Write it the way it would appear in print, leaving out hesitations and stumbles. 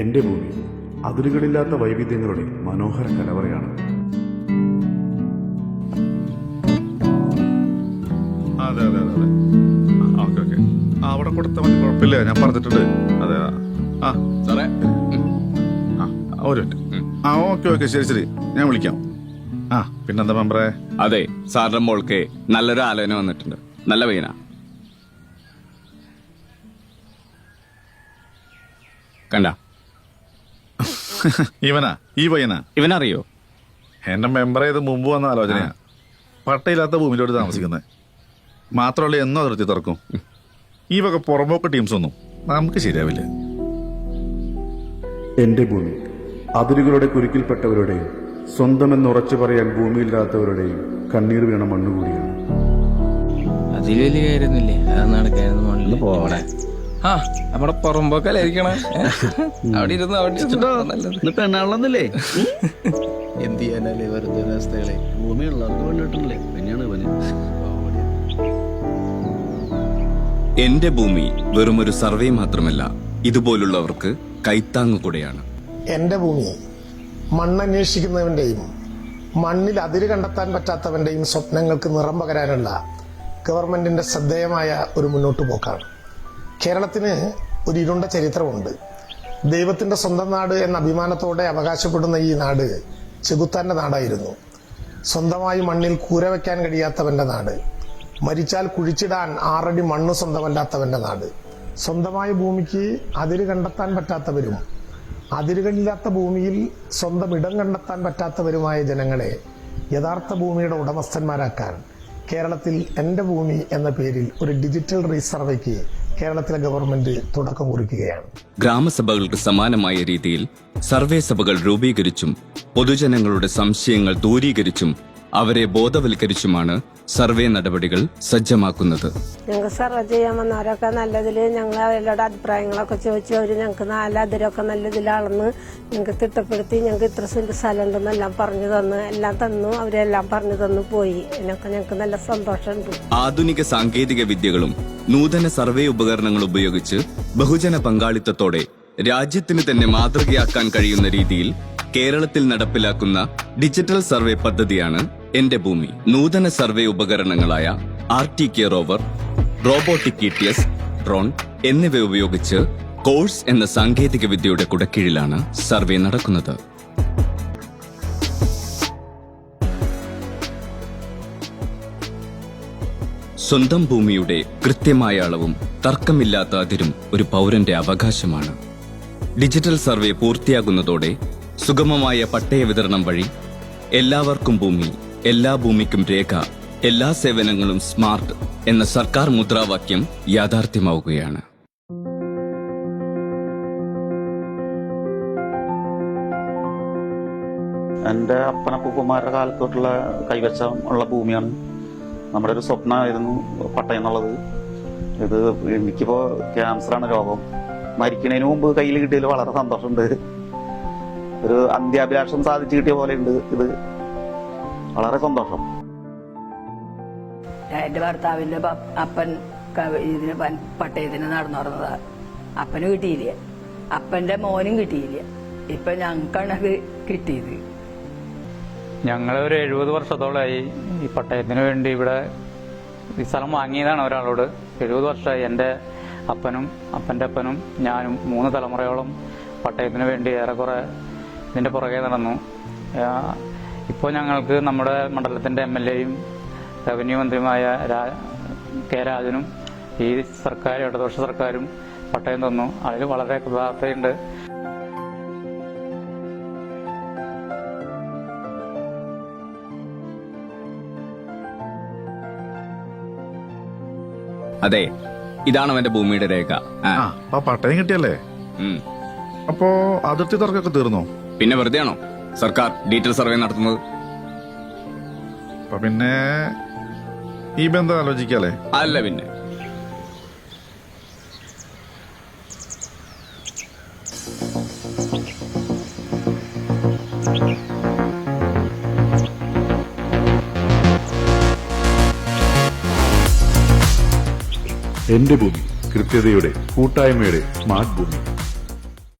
എന്റെ ഭൂമി അതിരുകളില്ലാത്ത വൈവിധ്യങ്ങളുടെ മനോഹര കലവറയാണ്. അതെ അതെ അതെ അതെ ഓക്കെ ഓക്കെ അവിടെ കൊടുത്ത മതി, കുഴപ്പമില്ല, ഞാൻ പറഞ്ഞിട്ടുണ്ട്. അതെ ആ സാറേ ഒരു മിനിറ്റ്. ഓക്കെ ഓക്കെ ശരി ശരി, ഞാൻ വിളിക്കാം. പിന്നെന്താ മെമ്പറേ? അതെ, സാറിന്റെ മോൾക്ക് നല്ലൊരു ആലോചന വന്നിട്ടുണ്ട്. നല്ല പയ്യനാ. കണ്ട ഇവനാ? ഈ പയ്യനാ? ഇവനറിയോ? എന്റെ മെമ്പറെ ഇത് മുമ്പ് വന്ന ആലോചനയാ. പട്ടയില്ലാത്ത ഭൂമിയിലോട്ട് താമസിക്കുന്നത് മാത്രമല്ല, എന്നോ അതിർത്തി തുറക്കും. ഈ വക പുറമ്പോക്ക് ടീംസ് ഒന്നും നമുക്ക് ശരിയാവില്ല. എന്റെ ഭൂമി അതിരുകളുടെ കുരുക്കിൽപ്പെട്ടവരുടെയും സ്വന്തമെന്നുറച്ചു പറയാൻ ഭൂമിയില്ലാത്തവരുടെയും കണ്ണീർ വീണ മണ്ണുകൂടിയാണ്. അതിൽ വലിയ കാര്യമൊന്നുമില്ലേ? അത് നടക്കാനൊന്നും മണ്ണിൽ പോകണേ. നമ്മുടെ പുറമ്പോക്കല്ലായിരിക്കണ അവിടെ ഇരുന്ന് അവിടെ പെണ്ണാളൊന്നുമില്ലേ? എന്ത് ചെയ്യാനല്ലേ വെറുതെ അവസ്ഥകളെ. ഭൂമിയുള്ളവർക്ക് പെണ്ണിട്ടില്ലേ? പിന്നെയാണ് ഇവന്. എന്റെ ഭൂമി വെറുമൊരു സർവേ മാത്രമല്ല, ഇതുപോലുള്ളവർക്ക് കൈത്താങ്ങ് കൂടെയാണ്. എന്റെ ഭൂമി മണ്ണന്വേഷിക്കുന്നവന്റെയും മണ്ണിൽ അതിര് കണ്ടെത്താൻ പറ്റാത്തവന്റെയും സ്വപ്നങ്ങൾക്ക് നിറം പകരാനുള്ള ഗവൺമെന്റിന്റെ ശ്രദ്ധേയമായ ഒരു മുന്നോട്ടു പോക്കാണ്. കേരളത്തിന് ഒരു ഇരുണ്ട ചരിത്രമുണ്ട്. ദൈവത്തിന്റെ സ്വന്തം നാട് എന്ന അഭിമാനത്തോടെ അവകാശപ്പെടുന്ന ഈ നാട് ചെകുത്താന്റെ നാടായിരുന്നു. സ്വന്തമായി മണ്ണിൽ കൂര വയ്ക്കാൻ കഴിയാത്തവന്റെ നാട്, മരിച്ചാൽ കുഴിച്ചിടാൻ 6 അടി മണ്ണ് സ്വന്തമല്ലാത്തവന്റെ നാട്, സ്വന്തമായ ഭൂമിക്ക് അതിര് കണ്ടെത്താൻ പറ്റാത്തവരും അതിരുകളില്ലാത്ത ഭൂമിയിൽ സ്വന്തം ഇടം കണ്ടെത്താൻ പറ്റാത്തവരുമായ ജനങ്ങളെ യഥാർത്ഥ ഭൂമിയുടെ ഉടമസ്ഥന്മാരാക്കാൻ കേരളത്തിൽ എന്റെ ഭൂമി എന്ന പേരിൽ ഒരു ഡിജിറ്റൽ റീസർവേക്ക് കേരളത്തിലെ ഗവൺമെന്റ് തുടക്കം കുറിക്കുകയാണ്. ഗ്രാമസഭകൾക്ക് സമാനമായ രീതിയിൽ സർവേ സഭകൾ രൂപീകരിച്ചും പൊതുജനങ്ങളുടെ സംശയങ്ങൾ ദൂരീകരിച്ചും അവരെ ബോധവൽക്കരിച്ചുമാണ് സർവേ നടപടികൾ സജ്ജമാക്കുന്നത്. ഞങ്ങൾക്ക് സർവേ ചെയ്യാൻ വന്നവരൊക്കെ നല്ലതിൽ ഞങ്ങൾ അവരുടെ അഭിപ്രായങ്ങളൊക്കെ ചോദിച്ചു. അവർ ഞങ്ങൾക്ക് അതിരൊക്കെ നല്ലതിൽ അളന്ന് ഞങ്ങൾക്ക് തിട്ടപ്പെടുത്തി ഞങ്ങൾക്ക് ഇത്ര സെന്റ് സ്ഥലം ഉണ്ടെന്നെല്ലാം പറഞ്ഞു തന്നു. എല്ലാം തന്നു, അവരെല്ലാം പറഞ്ഞു തന്നു പോയി. എന്നൊക്കെ ഞങ്ങൾക്ക് നല്ല സന്തോഷമുണ്ട്. ആധുനിക സാങ്കേതിക വിദ്യകളും നൂതന സർവേ ഉപകരണങ്ങൾ ഉപയോഗിച്ച് ബഹുജന പങ്കാളിത്തത്തോടെ രാജ്യത്തിന് തന്നെ മാതൃകയാക്കാൻ കഴിയുന്ന രീതിയിൽ കേരളത്തിൽ നടപ്പിലാക്കുന്ന ഡിജിറ്റൽ സർവേ പദ്ധതിയാണ് എന്റെ ഭൂമി. നൂതന സർവേ ഉപകരണങ്ങളായ RTK rover, robotic ETS, drone എന്നിവ ഉപയോഗിച്ച് കോഴ്സ് എന്ന സാങ്കേതിക വിദ്യയുടെ കുടക്കീഴിലാണ് സർവേ നടക്കുന്നത്. സ്വന്തം ഭൂമിയുടെ കൃത്യമായ അളവും തർക്കമില്ലാത്ത അതിരും ഒരു പൗരന്റെ അവകാശമാണ്. ഡിജിറ്റൽ സർവേ പൂർത്തിയാകുന്നതോടെ സുഗമമായ പട്ടയ വിതരണം വഴി എല്ലാവർക്കും ഭൂമി, എല്ലാ ഭൂമിക്കും രേഖ, എല്ലാ സേവനങ്ങളും സ്മാർട്ട് എന്ന സർക്കാർ മുദ്രാവാക്യം യാഥാർത്ഥ്യമാവുകയാണ്. എൻ്റെ അപ്പനപ്പൂപ്പന്മാരുടെ കാലത്തോട്ടുള്ള കൈവശം ഉള്ള ഭൂമിയാണ്. നമ്മുടെ ഒരു സ്വപ്നമായിരുന്നു പട്ടയം എന്നുള്ളത്. ഇത് എനിക്കിപ്പോൾ ക്യാൻസറാണ് രോഗം. മരിക്കുന്നതിന് മുമ്പ് കയ്യിൽ കിട്ടിയതിൽ വളരെ സന്തോഷമുണ്ട്. ഒരു അന്ത്യാഭിലാഷം സാധിച്ചു കിട്ടിയ പോലെ ഉണ്ട്. ഇത് വളരെ സന്തോഷം. എന്റെ ഭർത്താവിന്റെ അപ്പൻ ഇതിന് പട്ടയത്തിന് നടന്നു പറഞ്ഞതാ. അപ്പന് കിട്ടിയില്ല, അപ്പന്റെ മോനും കിട്ടിയില്ല. ഇപ്പൊ ഞങ്ങൾക്കാണ് അത് കിട്ടിയത്. ഞങ്ങളൊരു 70 വർഷത്തോളമായി ഈ പട്ടയത്തിന് വേണ്ടി ഇവിടെ ഈ സ്ഥലം വാങ്ങിയതാണ് ഒരാളോട്. 70 വർഷമായി. എൻ്റെ അപ്പനും അപ്പൻ്റെ അപ്പനും ഞാനും 3 തലമുറയോളം പട്ടയത്തിന് വേണ്ടി ഏറെക്കുറെ ഇതിൻ്റെ പുറകെ നടന്നു. ഇപ്പോൾ ഞങ്ങൾക്ക് നമ്മുടെ മണ്ഡലത്തിൻ്റെ MLAയും റവന്യൂ മന്ത്രിയുമായ കെ രാജനും ഈ സർക്കാർ, ഇടതുപക്ഷ സർക്കാരും പട്ടയം തന്നു. അതിൽ വളരെ കൃതാർത്ഥതയുണ്ട്. അതെ, ഇതാണ് അവന്റെ ഭൂമിയുടെ രേഖ. പട്ടയം കിട്ടിയല്ലേ? അപ്പോ അതിർത്തി തർക്കമൊക്കെ തീർന്നോ? പിന്നെ വെറുതെയാണോ സർക്കാർ ഡീറ്റെയിൽ സർവേ നടത്തുന്നത്? പിന്നെ ഈ ബന്ധം ആലോചിക്കാലേ? അല്ല പിന്നെ. എന്റെ ഭൂമി കൃത്യതയുടെ കൂട്ടായ്മയുടെ സ്മാർട്ട് ഭൂമി.